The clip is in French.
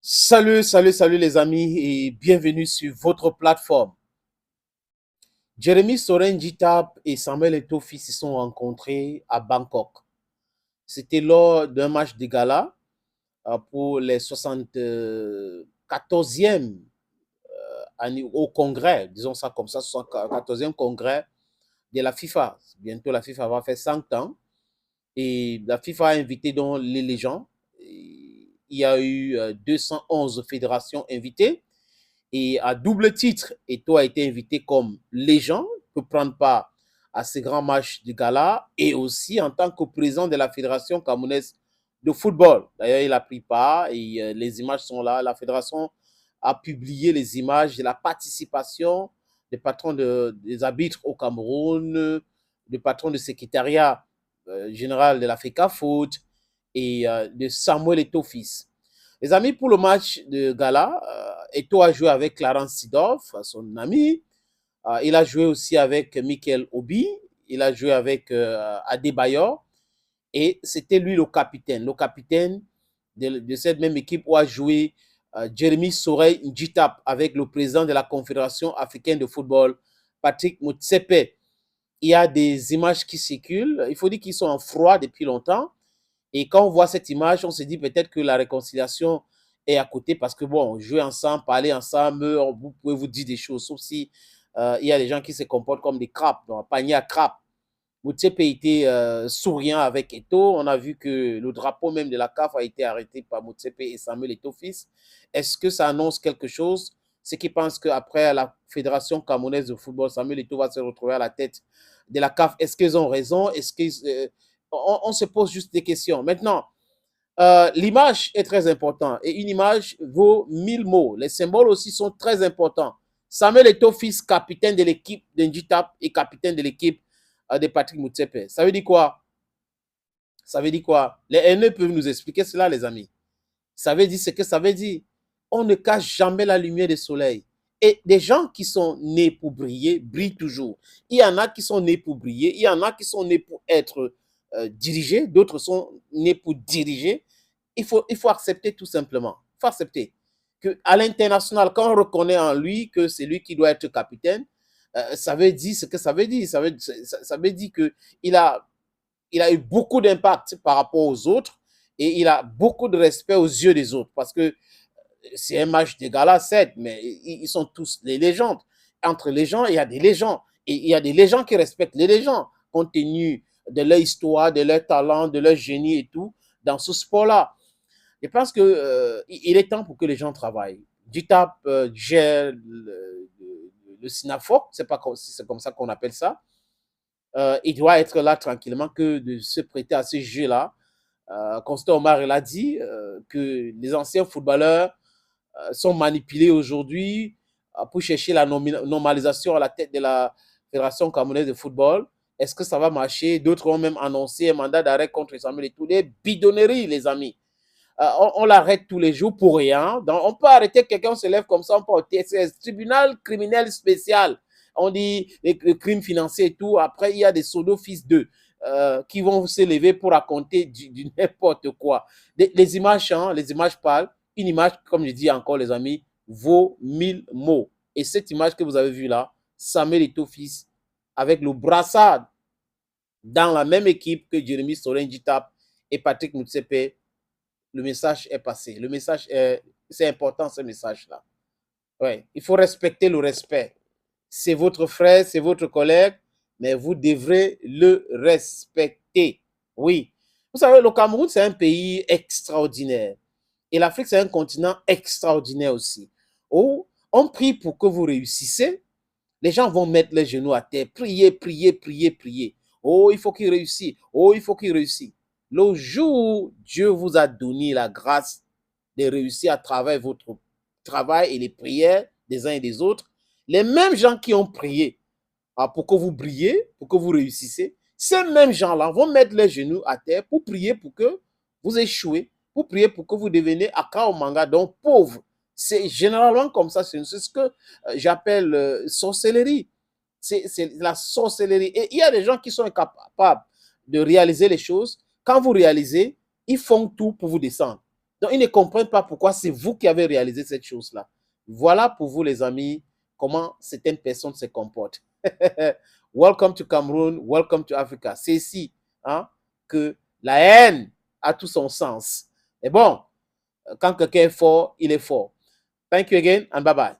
Salut les amis et bienvenue sur votre plateforme. Jérémy Soren-Jitap et Samuel Eto'o se sont rencontrés à Bangkok. C'était lors d'un match de gala pour les 74e au congrès, disons ça comme ça, 74e congrès de la FIFA. Bientôt la FIFA va faire 100 ans et la FIFA a invité donc les légendes. Il y a eu 211 fédérations invitées. Et à double titre, Eto'o a été invité comme légende pour prendre part à ces grands matchs du gala et aussi en tant que président de la Fédération camerounaise de football. D'ailleurs, il a pris part et les images sont là. La fédération a publié les images de la participation des patrons des arbitres au Cameroun, du patron du secrétariat général de l'Africa Foot et de Samuel Eto'o fils. Les amis, pour le match de gala, Eto'o a joué avec Clarence Seedorf, son ami. Il a joué aussi avec Michael Obi. Il a joué avec Adebayor. Et c'était lui le capitaine. Le capitaine de cette même équipe où a joué Jérémy Soren-Jitap avec le président de la Confédération africaine de football, Patrick Motsepe. Il y a des images qui circulent. Il faut dire qu'ils sont en froid depuis longtemps. Et quand on voit cette image, on se dit peut-être que la réconciliation est à côté parce que, bon, jouer ensemble, parler ensemble, vous pouvez vous dire des choses, sauf si il y a des gens qui se comportent comme des crabes, donc un panier à crabes. Moutsepe était souriant avec Eto'o. On a vu que le drapeau même de la CAF a été arrêté par Moutsepe et Samuel Eto'o fils. Est-ce que ça annonce quelque chose? Ceux qui pensent qu'après la Fédération camerounaise de football, Samuel Eto'o va se retrouver à la tête de la CAF. Est-ce qu'ils ont raison? Est-ce que on se pose juste des questions. Maintenant, l'image est très importante et une image vaut 1000 mots. Les symboles aussi sont très importants. Samuel Eto'o fils, capitaine de l'équipe d'Inditap et capitaine de l'équipe de Patrick Motsepe. Ça veut dire quoi? Ça veut dire quoi? Les haineux peuvent nous expliquer cela, les amis. Ça veut dire ce que ça veut dire. On ne cache jamais la lumière du soleil. Et des gens qui sont nés pour briller, brillent toujours. Il y en a qui sont nés pour briller, il y en a qui sont nés pour être dirigés, d'autres sont nés pour diriger. Il faut accepter tout simplement. Il faut accepter qu'à l'international, quand on reconnaît en lui que c'est lui qui doit être capitaine, ça veut dire ce que ça veut dire. Ça veut dire qu'il a, il a eu beaucoup d'impact par rapport aux autres et il a beaucoup de respect aux yeux des autres parce que c'est un match de gala, certes, mais ils sont tous des légendes. Entre les gens, il y a des légendes. Et il y a des légendes qui respectent les légendes, compte tenu de leur histoire, de leur talent, de leur génie et tout, dans ce sport-là. Je pense qu'il il est temps pour que les gens travaillent. DITAP gère le SINAFOC, c'est pas si c'est comme ça qu'on appelle ça. Il doit être là tranquillement que de se prêter à ce jeu-là. Constant Omar l'a dit, que les anciens footballeurs sont manipulés aujourd'hui pour chercher la normalisation à la tête de la Fédération camerounaise de football. Est-ce que ça va marcher? D'autres ont même annoncé un mandat d'arrêt contre Samuel Eto'o. Des bidonneries, les amis. On l'arrête tous les jours pour rien. Donc, on peut arrêter quelqu'un, on se lève comme ça, on peut arrêter. C'est un tribunal criminel spécial. On dit les crimes financiers et tout. Après, il y a des sodos fils d'eux qui vont se lever pour raconter du n'importe quoi. Les images, hein, les images parlent. Une image, comme je dis encore, les amis, vaut 1000 mots. Et cette image que vous avez vue là, Samuel Eto'o fils, avec le brassard dans la même équipe que Jérémy Soren-Jitap et Patrick Motsepe, le message est passé. Le message est, c'est important ce message-là. Ouais, il faut respecter le respect. C'est votre frère, c'est votre collègue, mais vous devrez le respecter. Oui. Vous savez, le Cameroun, c'est un pays extraordinaire. Et l'Afrique, c'est un continent extraordinaire aussi. Où on prie pour que vous réussissez. Les gens vont mettre les genoux à terre, prier, prier, prier, prier. Oh, il faut qu'il réussisse. Oh, il faut qu'il réussisse. Le jour où Dieu vous a donné la grâce de réussir à travers votre travail et les prières des uns et des autres, les mêmes gens qui ont prié pour que vous brillez, pour que vous réussissez, ces mêmes gens-là vont mettre les genoux à terre pour prier pour que vous échouez, pour prier pour que vous deveniez Akaomanga, donc pauvre. C'est généralement comme ça, c'est ce que j'appelle sorcellerie. C'est la sorcellerie. Et il y a des gens qui sont incapables de réaliser les choses. Quand vous réalisez, ils font tout pour vous descendre. Donc, ils ne comprennent pas pourquoi c'est vous qui avez réalisé cette chose-là. Voilà pour vous, les amis, comment certaines personnes se comportent. Welcome to Cameroon, welcome to Africa. C'est ici hein, que la haine a tout son sens. Et bon, quand quelqu'un est fort, il est fort. Thank you again and bye-bye.